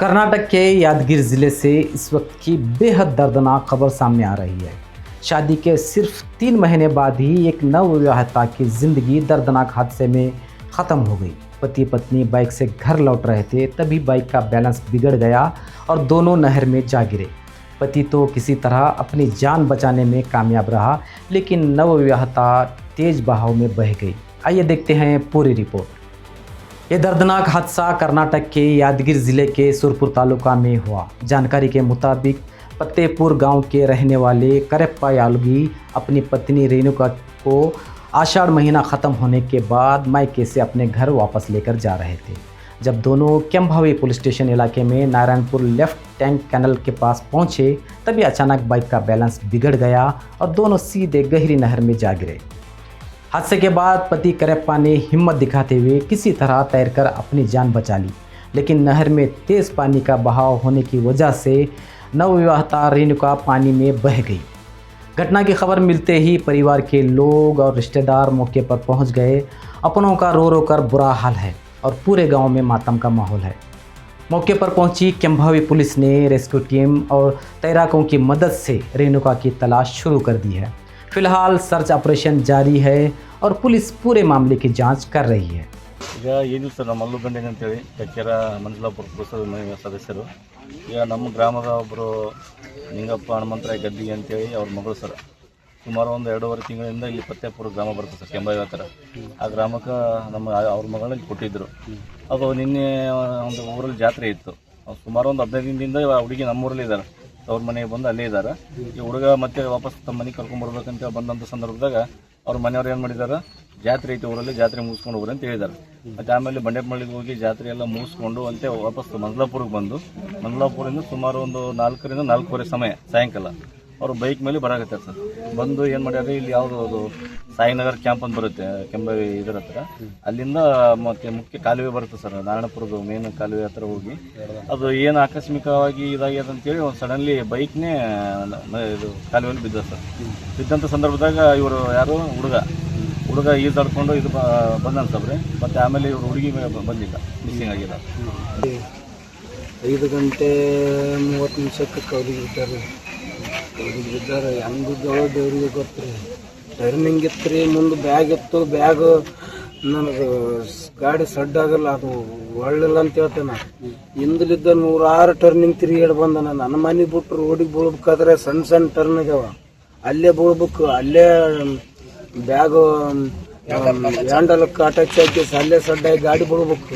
कर्नाटक के यादगीर ज़िले से इस वक्त की बेहद दर्दनाक खबर सामने आ रही है। शादी के सिर्फ 3 महीने बाद ही एक नवविवाहिता की ज़िंदगी दर्दनाक हादसे में ख़त्म हो गई। पति पत्नी बाइक से घर लौट रहे थे, तभी बाइक का बैलेंस बिगड़ गया और दोनों नहर में जा गिरे। पति तो किसी तरह अपनी जान बचाने में कामयाब रहा, लेकिन नवविवाहिता तेज़ बहाव में बह गई। आइए देखते हैं पूरी रिपोर्ट। ये दर्दनाक हादसा कर्नाटक के यादगीर ज़िले के सुरपुर तालुका में हुआ। जानकारी के मुताबिक फतेहपुर गांव के रहने वाले करेप्पा यालगी अपनी पत्नी रेणुका को आषाढ़ महीना ख़त्म होने के बाद मायके से अपने घर वापस लेकर जा रहे थे। जब दोनों केम्भावी पुलिस स्टेशन इलाके में नारायणपुर लेफ्ट टैंक कैनल के पास पहुंचे, तभी अचानक बाइक का बैलेंस बिगड़ गया और दोनों सीधे गहरी नहर में जा गिरे। हादसे के बाद पति करेप्पा ने हिम्मत दिखाते हुए किसी तरह तैरकर अपनी जान बचा ली, लेकिन नहर में तेज़ पानी का बहाव होने की वजह से नवविवाहिता रेणुका पानी में बह गई। घटना की खबर मिलते ही परिवार के लोग और रिश्तेदार मौके पर पहुंच गए। अपनों का रो रो कर बुरा हाल है और पूरे गांव में मातम का माहौल है। मौके पर पहुंची केम्भावी पुलिस ने रेस्क्यू टीम और तैराकों की मदद से रेणुका की तलाश शुरू कर दी है। फिलहाल सर्च ऑपरेशन जारी है और पुलिस पूरे मामले की जांच कर रही है। ಈಗ ಏನು ಸರ್ ನಮ್ಮ ಮಲ್ಲುಗಂಡೆ ಅಂತೇಳಿ ಕಕ್ಕೆರ ಮಂಜಲಾಪುರ ಪುರಸಭೆ ಮನೆ ಸದಸ್ಯರು. ಈಗ ನಮ್ಮ ಗ್ರಾಮದ ಒಬ್ಬರು ನಿಂಗಪ್ಪ ಹನುಮಂತರಾಯ ಗದ್ದಿ ಅಂತೇಳಿ ಅವ್ರ ಮಗಳು ಸರ್. ಸುಮಾರು ಒಂದು 2.5 ತಿಂಗಳಿಂದ ಇಲ್ಲಿ ಫತ್ತೇಪುರ ಗ್ರಾಮ ಬರುತ್ತೆ ಸರ್, ಕೆಂಬಾವಿ ಹತ್ರ. ಆ ಗ್ರಾಮಕ್ಕೆ ಅವ್ರ ಮಗಳನ್ನ ಕೊಟ್ಟಿದ್ದರು. ಅದು ನಿನ್ನೆ ಒಂದು ಊರಲ್ಲಿ ಜಾತ್ರೆ ಇತ್ತು. ಸುಮಾರು ಒಂದು 15 ದಿನದಿಂದ ಹುಡುಗಿ ನಮ್ಮೂರಲ್ಲಿ ಇದ್ದಾರೆ, ಅವ್ರ ಮನೆಗೆ ಬಂದು ಅಲ್ಲೇ ಇದ್ದಾರೆ. ಈ ಹುಡುಗ ಮತ್ತೆ ವಾಪಸ್ ತಮ್ಮ ಮನೆಗೆ ಕರ್ಕೊಂಡ್ಬರ್ಬೇಕಂತ ಬಂದಂಥ ಸಂದರ್ಭದಾಗ ಅವ್ರ ಮನೆಯವ್ರು ಏನು ಮಾಡಿದ್ದಾರೆ, ಜಾತ್ರೆ ಐತೆ ಊರಲ್ಲಿ, ಜಾತ್ರೆ ಮುಗಿಸ್ಕೊಂಡು ಹೋಗ್ರಿ ಅಂತ ಹೇಳಿದ್ದಾರೆ. ಮತ್ತು ಆಮೇಲೆ ಬಂಡೆಪಳ್ಳಿಗೆ ಹೋಗಿ ಜಾತ್ರೆ ಎಲ್ಲ ಮುಗಿಸ್ಕೊಂಡು ಅಂತೆ ವಾಪಸ್ ಮಂಜಲಾಪುರಕ್ಕೆ ಬಂದು ಮಂಜಲಾಪುರದಿಂದ ಸುಮಾರು ಒಂದು 4ರಿಂದ 4:15 ಸಮಯ ಸಾಯಂಕಾಲ ಅವರು ಬೈಕ್ ಮೇಲೆ ಬರಾಕತ್ತಾರೆ ಸರ್. ಬಂದು ಏನು ಮಾಡ್ಯಾರ, ಇಲ್ಲಿ ಯಾವುದು ಅದು ಸಾಯಿನಗರ್ ಕ್ಯಾಂಪ್ ಅಂತ ಬರುತ್ತೆ ಕೆಂಬಾವಿ ಇದರ ಹತ್ರ, ಅಲ್ಲಿಂದ ಮತ್ತೆ ಮುಖ್ಯ ಕಾಲುವೆ ಬರುತ್ತೆ ಸರ್, ನಾರಾಯಣಪುರದ ಮೇನ್ ಕಾಲುವೆ ಹತ್ರ ಹೋಗಿ ಅದು ಏನು ಆಕಸ್ಮಿಕವಾಗಿ ಇದಾಗ್ಯದ ಅಂತೇಳಿ ಒಂದು ಸಡನ್ಲಿ ಬೈಕ್ನೇ ಇದು ಕಾಲುವೆಯಲ್ಲಿ ಬಿದ್ದ ಸರ್. ಬಿದ್ದಂಥ ಸಂದರ್ಭದಾಗ ಇವರು ಯಾರು ಹುಡುಗ ಈಜಾಡ್ಕೊಂಡು ಇದು ಬಂದನ್ ಸಬ್ರೆ. ಮತ್ತು ಆಮೇಲೆ ಇವರು ಹುಡುಗಿ ಬಂದಿಲ್ಲ, ಮಿಸ್ಸಿಂಗ್ ಆಗಿಲ್ಲ. 5 ಗಂಟೆ 30 ನಿಮಿಷಕ್ಕೆ ಕೌಲಿಗೆ ಬಿದ್ದಾರೆ. ಹೆಂಗೆ ಬಿದ್ದಾವೋ ದೇವ್ರಿಗೆ ಗೊತ್ತು ರೀ. ಟರ್ನಿಂಗ್ ಇತ್ತು ರೀ, ಮುಂದೆ ಬ್ಯಾಗ್ ಇತ್ತು. ಬ್ಯಾಗ್ ನನಗೆ ಗಾಡಿ ಸಡ್ ಆಗಲ್ಲ, ಅದು ಒಳ್ಳಿಲ್ಲ ಅಂತ ಹೇಳ್ತೇನೆ. ಹಿಂದಲಿದ್ದ 106 ಟರ್ನಿಂಗ್ ತಿರುಗಾಡಿ ಬಂದ. ನನ್ನ ಮನೆ ಬಿಟ್ಟು ರೋಡಿಗೆ ಬೀಳ್ಬೇಕಾದ್ರೆ ಸಣ್ಣ ಟರ್ನ್ ಆಗ್ಯಾವ, ಅಲ್ಲೇ ಬೀಳ್ಬೇಕು. ಅಲ್ಲೇ ಬ್ಯಾಗ್ ಹ್ಯಾಂಡಲ್ಗೆ ಅಟ್ಯಾಚ್ ಹಾಕಿ ಅಲ್ಲೇ ಸಡ್ಡಾಗಿ ಗಾಡಿ ಬೀಳ್ಬೇಕು.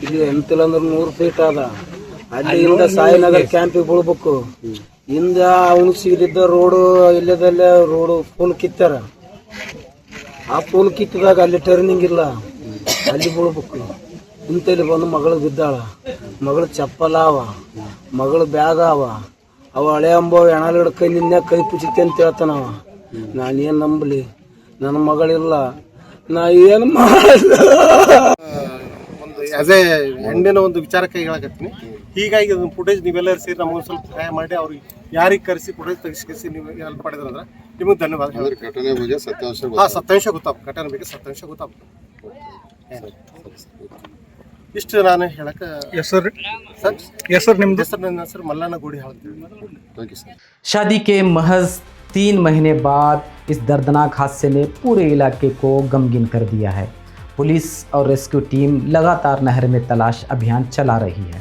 ಇಲ್ಲಿ ಎಂತಿಲ್ಲ ಅಂದ್ರೆ 100 ಫೀಟ್ ಅದ. ಅಲ್ಲಿಂದ ಸಾಯಿನಗರ್ ಕ್ಯಾಂಪಿಗೆ ಬೀಳ್ಬೇಕು. ಹಿಂದ ಅವನು ಸಿಗದಿದ್ದ ರೋಡು ಇಲ್ಲದಲ್ಲೇ ರೋಡು ಫುಲ್ ಕಿತ್ತಾರ. ಆ ಫುಲ್ ಕಿತ್ತಿದಾಗ ಅಲ್ಲಿ ಟರ್ನಿಂಗ್ ಇಲ್ಲ, ಅಲ್ಲಿ ಬೀಳ್ಬೇಕು. ಇಂತಲ್ಲಿ ಬಂದು ಮಗಳು ಬಿದ್ದಾಳ. ಮಗಳು ಚಪ್ಪಲ ಅವ, ಮಗಳು ಬ್ಯಾಗ್ ಅವ ಹಳೆ ಅಂಬ ಹೆಣಾಲಿಡ ಕೈ ನಿನ್ನೆ ಕೈ ಪುಚಿತಿ ಅಂತ ಹೇಳ್ತಾನವ. ನಾನೇನು ನಂಬಲಿ, ನನ್ನ ಮಗಳಿಲ್ಲ, ನಾ ಏನು ಮಾಡಿದ. ಒಂದು ಆಸ್ ಎ ಹೆಣ್ಣಿನ ಒಂದು ವಿಚಾರಕ್ಕೆ ಹೇಳಕತ್ತೀನಿ. ಹೀಗಾಗಿ ಅದನ್ನು ಫುಟೇಜ್ ನೀವೆಲ್ಲರೂ ಸೇರಿ ನಮಗೆ ಸ್ವಲ್ಪ ಸಹಾಯ ಮಾಡಿ ಅವ್ರಿಗೆ ಯಾರಿಗೆ ಕರೆಸಿ ಫುಟೇಜ್ ತೆಗಿಸಿ ನೀವು ಹೆಲ್ಪ್ ಮಾಡಿದ್ರಂದ್ರೆ ನಿಮಗೆ ಧನ್ಯವಾದ. ಘಟನೆ ಬಗ್ಗೆ ಸತ್ಯಾಂಶ ಗೊತ್ತಾಗ ಘಟನೆ ಬಗ್ಗೆ ಸತ್ಯಾಂಶ ಗೊತ್ತಾಗ ಇಷ್ಟು ನಾನು ಹೇಳಕ್ಕೆ. ಹೆಸರು ನಿಮ್ದು? ನನ್ನ ಹೆಸರು ಮಲ್ಲಣ್ಣ ಗೋಡಿ ಹೇಳ್ತೀವಿ. शादी के महज 3 महीने बाद इस दर्दनाक हादसे ने पूरे इलाके को गमगीन कर दिया है। पुलिस और रेस्क्यू टीम लगातार नहर में तलाश अभियान चला रही है।